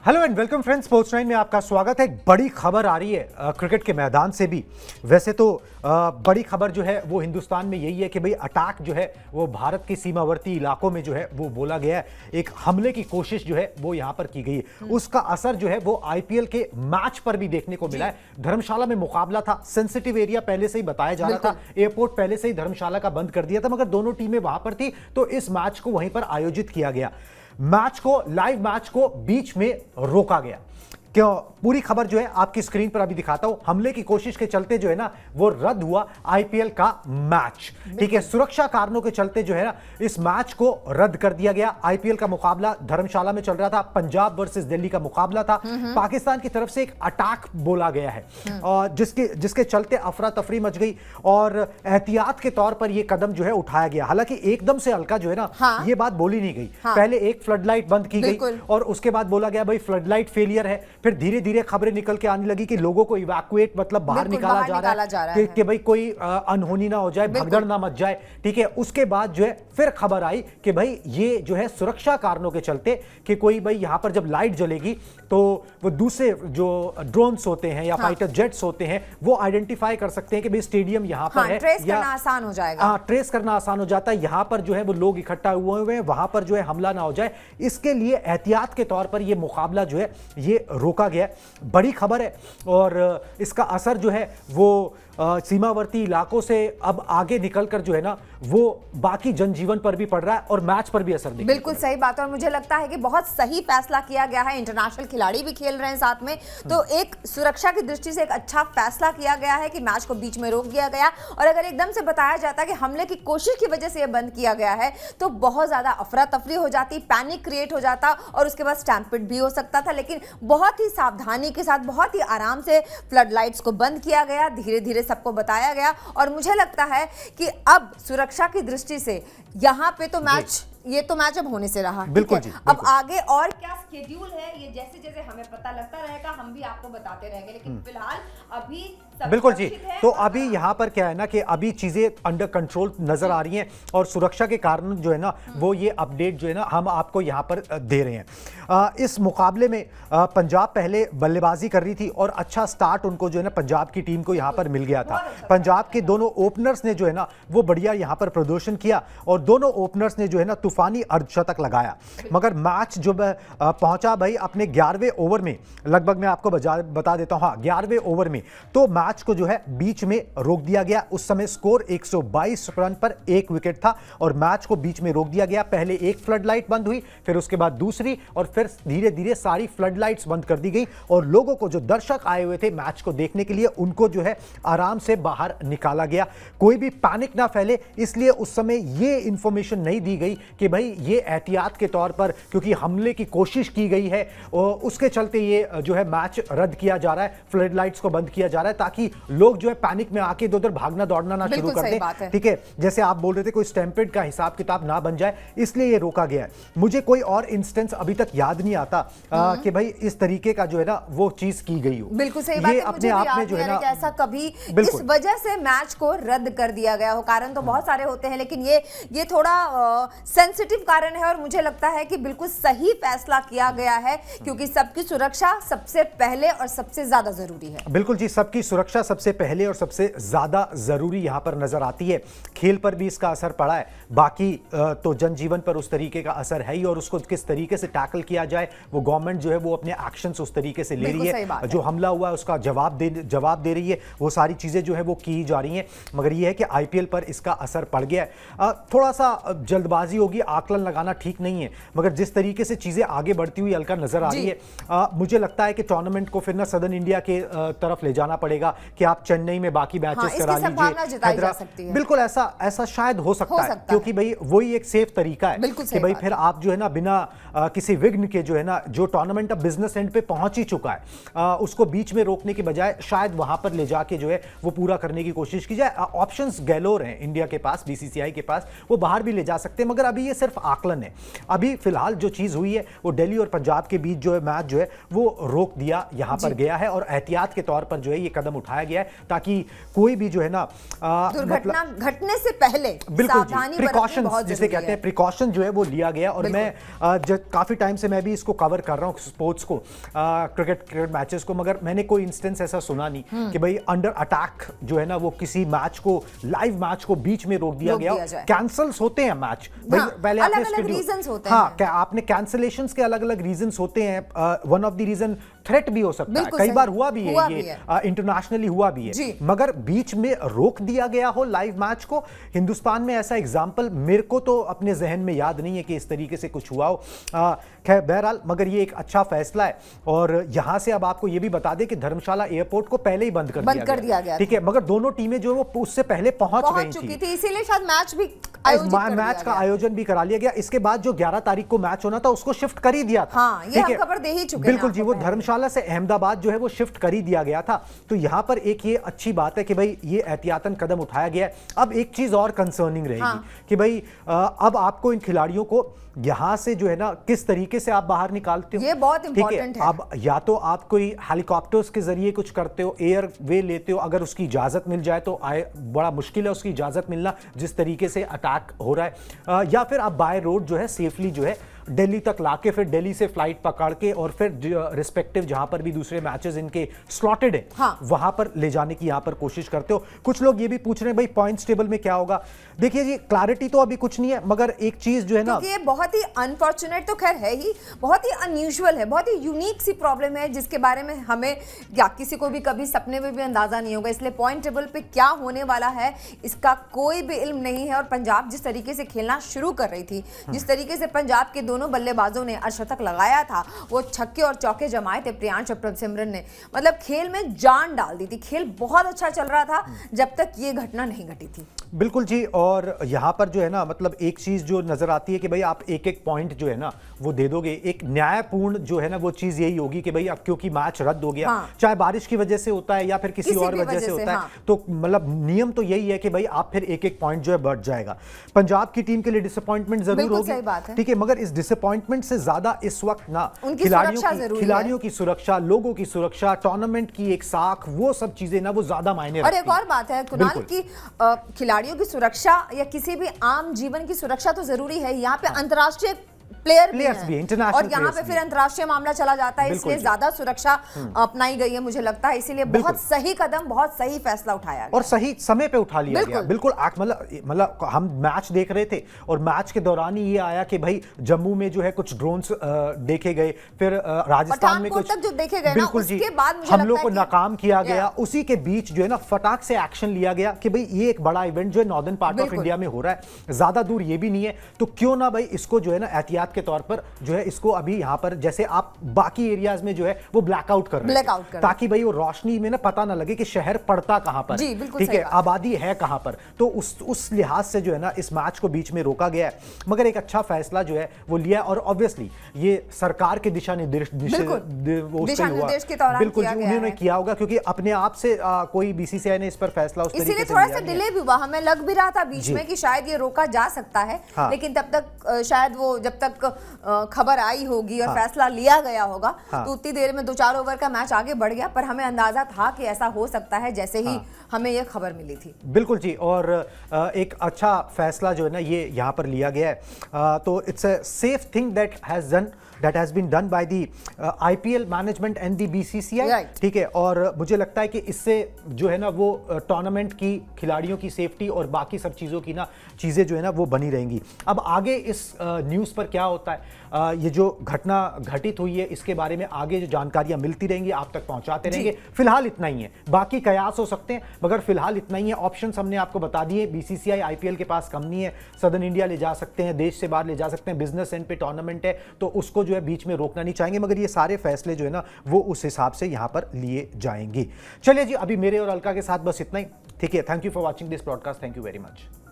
Hello and welcome friends, sports 9 में आपका स्वागत है। एक बड़ी खबर आ रही है क्रिकेट के मैदान से भी। वैसे तो बड़ी खबर जो है वो हिंदुस्तान में यही है कि भाई अटैक जो है वो भारत के सीमावर्ती इलाकों में जो है वो बोला गया है, एक हमले की कोशिश जो है वो यहां पर की गई है। उसका असर जो है वो आईपीएल के मैच पर भी देखने को मिला है। धर्मशाला में मुकाबला था, सेंसिटिव एरिया पहले से ही बताया जा रहा था, एयरपोर्ट पहले से ही धर्मशाला का बंद कर दिया था, मगर दोनों टीमें वहां पर थी तो इस मैच को वहीं पर आयोजित किया गया। मैच को, लाइव मैच को बीच में रोका गया। क्यों? पूरी खबर जो है आपकी स्क्रीन पर अभी दिखाता हूं। हमले की कोशिश के चलते जो है ना वो रद्द हुआ आईपीएल का मैच। ठीक है, सुरक्षा कारणों के चलते जो है ना इस मैच को रद्द कर दिया गया। आईपीएल का मुकाबला धर्मशाला में चल रहा था, पंजाब वर्सेस दिल्ली का मुकाबला था। पाकिस्तान की तरफ से एक अटैक बोला गया है और जिसके चलते अफरा तफरी मच गई और एहतियात के तौर पर यह कदम जो है उठाया गया। हालांकि एकदम से हल्का जो है ना ये बात बोली नहीं गई। पहले एक फ्लडलाइट बंद की गई और उसके बाद बोला गया भाई फ्लडलाइट फेलियर है। फिर धीरे धीरे खबरें निकल के आने लगी कि लोगों को इवैक्यूएट मतलब बाहर निकाला जा रहा है कि भाई कोई अनहोनी ना हो जाए, भगदड़ ना मच जाए। ठीक है, उसके बाद जो है फिर खबर आई कि भाई ये जो है सुरक्षा कारणों के चलते कि कोई भाई यहां पर जब लाइट जलेगी तो वो दूसरे जो ड्रोन्स होते हैं या फाइटर जेट्स होते हैं वो आइडेंटिफाई कर सकते हैं कि भाई स्टेडियम यहां पर है, ट्रेस करना आसान हो जाएगा। ट्रेस करना आसान हो जाता है। यहां पर जो है वो लोग इकट्ठा हुए हैं, वहां पर जो है हमला ना हो जाए, इसके लिए एहतियात के तौर पर ये मुकाबला जो है ये रोका गया। बड़ी खबर है और इसका असर जो है वो सीमावर्ती इलाकों से अब आगे निकलकर जो है ना वो बाकी जनजीवन पर भी पड़ रहा है और मैच पर भी असर दिखेगा। बिल्कुल सही बात है और मुझे लगता है कि बहुत सही फैसला किया गया है। इंटरनेशनल खिलाड़ी भी खेल रहे हैं साथ में, तो एक सुरक्षा की दृष्टि से एक अच्छा फैसला किया गया है कि मैच को बीच में रोक दिया गया। और अगर एकदम से बताया जाता है कि हमले की कोशिश की वजह से यह बंद किया गया है तो बहुत ज्यादा अफरा तफरी हो जाती, पैनिक क्रिएट हो जाता और उसके बाद स्टैम्पिड भी हो सकता था। लेकिन बहुत ही सावधानी के साथ, बहुत ही आराम से फ्लड लाइट्स को बंद किया गया, धीरे धीरे सबको बताया गया। और मुझे लगता है कि अब सुरक्षा की दृष्टि से यहां पे तो मैच अब होने से रहा। बिल्कुल जी, अब आगे और क्या स्केड्यूल है ये जैसे जैसे हमें पता लगता रहेगा हम भी आपको बताते रहेंगे, लेकिन फिलहाल अभी बिल्कुल जी। तो अभी यहाँ पर क्या है ना कि अभी चीजें अंडर कंट्रोल नजर आ रही हैं और सुरक्षा के कारण जो है ना वो ये अपडेट जो है ना हम आपको यहाँ पर दे रहे हैं। इस मुकाबले में पंजाब पहले बल्लेबाजी कर रही थी और अच्छा स्टार्ट उनको जो है ना पंजाब की टीम को यहाँ पर मिल गया था। पंजाब के दोनों ओपनर्स ने जो है ना वो बढ़िया यहाँ पर प्रदर्शन किया और दोनों ओपनर्स ने जो है ना तूफानी अर्धशतक लगाया। मगर मैच जो पहुंचा भाई अपने 11वें ओवर में, लगभग मैं आपको बता देता हूं, हाँ 11वें ओवर में, तो मैच को जो है बीच में रोक दिया गया। उस समय स्कोर 122 रन पर 1 विकेट था और मैच को बीच में रोक दिया गया। पहले एक फ्लड लाइट बंद हुई, फिर उसके बाद दूसरी और फिर धीरे धीरे सारी फ्लड लाइट्स बंद कर दी गई और लोगों को, जो दर्शक आए हुए थे मैच को देखने के लिए, उनको जो है आराम से बाहर निकाला गया। कोई भी पैनिक ना फैले इसलिए उस समय ये इंफॉर्मेशन नहीं दी गई कि भाई ये एहतियात के तौर पर क्योंकि हमले की कोशिश की गई है और उसके चलते ये जो है मैच रद्द किया जा रहा है, फ्लड लाइट्स को बंद किया जा रहा है ताकि लोग जो है पैनिक में आके इधर भागना दौड़ना ना शुरू कर दें। ठीक है, जैसे आप बोल रहे थे कोई स्टैम्पेड का हिसाब किताब ना बन जाए, इसलिए ये रोका गया है। मुझे कोई और इंस्टेंस अभी तक याद नहीं आता कि भाई इस तरीके का जो है ना वो चीज की गई हो। बिल्कुल सही बात है। अपने आप में जो है ना ऐसा कभी इस वजह से मैच को रद्द कर दिया गया हो, कारण तो बहुत सारे होते हैं लेकिन ये थोड़ा सेंसिटिव कारण है और मुझे लगता है कि बिल्कुल सही फैसला किया गया है क्योंकि सबकी सुरक्षा सबसे पहले और सबसे ज्यादा जरूरी है। बिल्कुल जी, सबकी सुरक्षा सबसे पहले और सबसे ज्यादा जरूरी यहां पर नजर आती है। खेल पर भी इसका असर पड़ा है, बाकी तो जनजीवन पर उस तरीके का असर है ही और उसको किस तरीके से टैकल किया जाए वो गवर्नमेंट जो है वो अपने एक्शंस उस तरीके से ले रही है। जो हमला हुआ है उसका जवाब दे रही है, वो सारी चीजें जो है वो की जा रही हैं। मगर ये है कि आईपीएल पर इसका असर पड़ गया है। थोड़ा सा जल्दबाजी होगी, आकलन लगाना ठीक नहीं है, मगर जिस तरीके से चीजें आगे बढ़ती हुई हल्का नजर आ रही है, मुझे लगता है कि टूर्नामेंट को फिर ना सदर्न इंडिया के तरफ ले जाना पड़ेगा कि आप चेन्नई में बाकी मैचेस करा लीजिए। बिल्कुल ऐसा शायद हो सकता है क्योंकि भाई वही एक सेफ तरीका है कि भाई फिर आप जो है ना बिना किसी विघ्न के जो है ना जो टूर्नामेंट अब बिजनेस एंड पे पहुंच ही चुका है उसको बीच में रोकने के बजाय शायद वहां पर ले जाके जो है वो पूरा करने की कोशिश की जाए। ऑप्शंस गैलोर हैं इंडिया के पास, बीसीसीआई के पास, वो बाहर भी ले जा सकते हैं, मगर अभी ये सिर्फ आकलन है। अभी फिलहाल जो चीज हुई है वो दिल्ली और पंजाब के बीच जो है मैच जो है वो रोक दिया यहां पर गया है और एहतियात के तौर पर जो है ये कदम उठाया गया है ताकि कोई भी जो है ना दुर्घटना घटने से पहले सावधानी प्रिकॉशंस बहुत जिसे कहते हैं, प्रिकॉशन जो है वो लिया गया। और मैं काफी टाइम से मैं भी इसको कवर कर रहा हूँ स्पोर्ट्स को, क्रिकेट मैचेस को, मगर मैंने कोई इंस्टेंस ऐसा सुना नहीं कि भाई अंडर अटैक जो है ना वो किसी मैच को, लाइव मैच को बीच में रोक दिया गया। कैंसल्स होते हैं मैच, पहले आपने कैंसलेशंस के अलग अलग रीजंस होते हैं। One of the reason threat भी हो सकता है, कई बार हुआ भी है ये, इंटरनेशनली हुआ भी है, मगर बीच में रोक दिया गया हो लाइव मैच को। हिंदुस्तान में ऐसा एग्जांपल मेरे को तो अपने जहन में याद नहीं है कि इस तरीके से कुछ हुआ हो। खैर बहरहाल, मगर ये एक अच्छा फैसला है। और यहां से अब आपको ये भी बता दें कि धर्मशाला एयरपोर्ट को पहले ही बंद कर दिया गया, ठीक है, मगर दोनों टीमें जो है वो उससे पहले पहुंच गई थी, इसीलिए शायद मैच का आयोजन भी करा लिया गया। इसके बाद जो 11 तारीख को मैच होना था उसको शिफ्ट कर ही दिया था। हाँ, ये हम खबर दे ही चुके हैं। बिल्कुल जी, वो धर्मशाला से अहमदाबाद जो है वो शिफ्ट कर ही दिया गया था। तो यहां पर एक ये अच्छी बात है कि भाई ये एहतियातन कदम उठाया गया है। अब एक चीज और कंसर्निंग रहेगी कि भाई अब आपको इन खिलाड़ियों को यहां से जो है ना किस तरीके से आप बाहर निकालते हो, ये बहुत इंपॉर्टेंट है। अब या तो आप कोई हेलीकॉप्टर्स के जरिए कुछ करते हो, एयर वे लेते हो, अगर उसकी इजाजत मिल जाए तो बड़ा मुश्किल है उसकी इजाजत मिलना जिस तरीके से अटैक हो रहा है, या फिर आप बाय रोड जो है सेफली जो है दिल्ली तक लाके फिर दिल्ली से फ्लाइट पकड़ के और फिर रिस्पेक्टिव जहां पर भी दूसरे मैचेस इनके स्लॉटेड है, हाँ, वहां पर ले जाने की यहां पर कोशिश करते हो। कुछ लोग ये भी पूछ रहे हैं भाई पॉइंट्स टेबल में क्या होगा। देखिए जी, क्लैरिटी तो अभी कुछ नहीं है, मगर एक चीज जो है ना, ये बहुत ही अनफॉर्चुनेट तो खैर है ही, बहुत ही अनयूजुअल है, बहुत ही यूनिक सी प्रॉब्लम है जिसके बारे में हमें या किसी को भी कभी सपने में भी अंदाजा नहीं होगा। इसलिए पॉइंट टेबल पे क्या होने वाला है इसका कोई भी इल्म नहीं है। और पंजाब जिस तरीके से खेलना शुरू कर रही थी, जिस तरीके से पंजाब के दोनों बल्लेबाजों ने अर्धशतक लगाया था, वो छक्के और चौके जमाए थे प्रियांश और प्रभसिमरन ने, मतलब खेल में जान डाल दी थी। खेल बहुत अच्छा चल रहा था जब तक ये घटना नहीं घटी थी। बिल्कुल जी, और यहां पर जो है ना मतलब एक चीज जो नजर आती है कि भाई आप एक एक पॉइंट जो है ना वो दे दोगे, एक न्यायपूर्ण जो है ना वो चीज यही होगी कि भाई अब क्योंकि मैच रद्द हो गया, हाँ, चाहे बारिश की वजह से होता है या फिर किसी और वजह से होता है, हाँ, तो मतलब नियम तो यही है कि भाई आप फिर एक एक पॉइंट जो है बढ़ जाएगा। पंजाब की टीम के लिए डिसअपॉइंटमेंट जरूर होगी, ठीक है, मगर इस डिसअपॉइंटमेंट से ज्यादा इस वक्त ना खिलाड़ियों की सुरक्षा, लोगों की सुरक्षा, टूर्नामेंट की एक साख, वो सब चीजें ना वो ज्यादा मायने रखती हैं। और एक और बात है कुणाल की खिलाड़ियों की सुरक्षा या किसी भी आम जीवन की सुरक्षा तो जरूरी है, यहाँ पे अंतर्राष्ट्रीय प्लेयर्स भी इंटरनेशनल, और यहाँ पे फिर अंतर्राष्ट्रीय मामला चला जाता है, इसलिए ज्यादा सुरक्षा अपनाई गई है मुझे लगता है। इसीलिए बहुत सही कदम, बहुत सही फैसला उठाया गया और सही समय पे उठा लिया गया। बिल्कुल मतलब हम मैच देख रहे थे और मैच के दौरान ही ये आया कि भाई जम्मू में जो है कुछ ड्रोन्स देखे गए, फिर राजस्थान में कुछ जो देखे गए, बिल्कुल जी, हम लोग को नाकाम किया गया। उसी के बीच जो है ना फटाक से एक्शन लिया गया कि भाई ये एक बड़ा इवेंट जो है नॉर्दर्न पार्ट ऑफ इंडिया में हो रहा है, ज्यादा दूर ये भी नहीं है, तो क्यों ना भाई इसको जो है ना एहतियात के तौर पर जो है इसको अभी यहां पर जैसे आप बाकी एरियाज में जो है वो ब्लैकआउट कर रहे हैं ताकि भाई वो रोशनी में ना पता ना लगे कि शहर पड़ता कहां पर, ठीक है, आबादी है कहां पर। तो उस लिहाज से जो है ना इस मैच को बीच में रोका गया है, मगर एक अच्छा फैसला जो है वो लिया और ऑब्वियसली ये सरकार के दिशा निर्देश बिल्कुल उन्होंने किया होगा, क्योंकि अपने आप से कोई बीसीसीआई ने इस पर फैसला उस तरीके से थोड़ा सा डिले भी हुआ, हमें लग भी रहा था बीच में कि शायद ये रोका जा सकता है, लेकिन तब तक शायद वो जब तक खबर आई होगी और फैसला लिया गया होगा, तो उतनी देर में 2-4 ओवर का मैच आगे बढ़ गया, पर हमें अंदाजा था कि ऐसा हो सकता है जैसे ही हमें यह खबर मिली थी। बिल्कुल जी, और एक अच्छा फैसला जो है ना ये यहाँ पर लिया गया है, तो it's a safe thing that has been done by the IPL management and the BCCI, ठीक है, और मुझे लगता है कि इससे जो है ना वो टूर्नामेंट की खिलाड़ियों की सेफ्टी और बाकी सब चीज़ों की ना चीज़ें जो है ना वो बनी रहेंगी। अब आगे इस न्यूज़ पर क्या होता है, ये जो घटना घटित हुई है इसके बारे में आगे जो जानकारियां मिलती रहेंगी आप तक पहुंचाते रहेंगे। फिलहाल इतना ही है, बाकी कयास हो सकते हैं मगर फिलहाल इतना ही है। ऑप्शंस हमने आपको बता दिए, बीसीसीआई IPL के पास कम नहीं है, सदर्न इंडिया ले जा सकते हैं, देश से बाहर ले जा सकते हैं, बिजनेस एंड पे टूर्नामेंट है तो उसको जो है बीच में रोकना नहीं चाहेंगे, मगर ये सारे फैसले जो है ना वो उस हिसाब से यहां पर लिए जाएंगे। चलिए जी, अभी मेरे और अलका के साथ बस इतना ही, ठीक है। Thank you for watching this broadcast, thank you very much.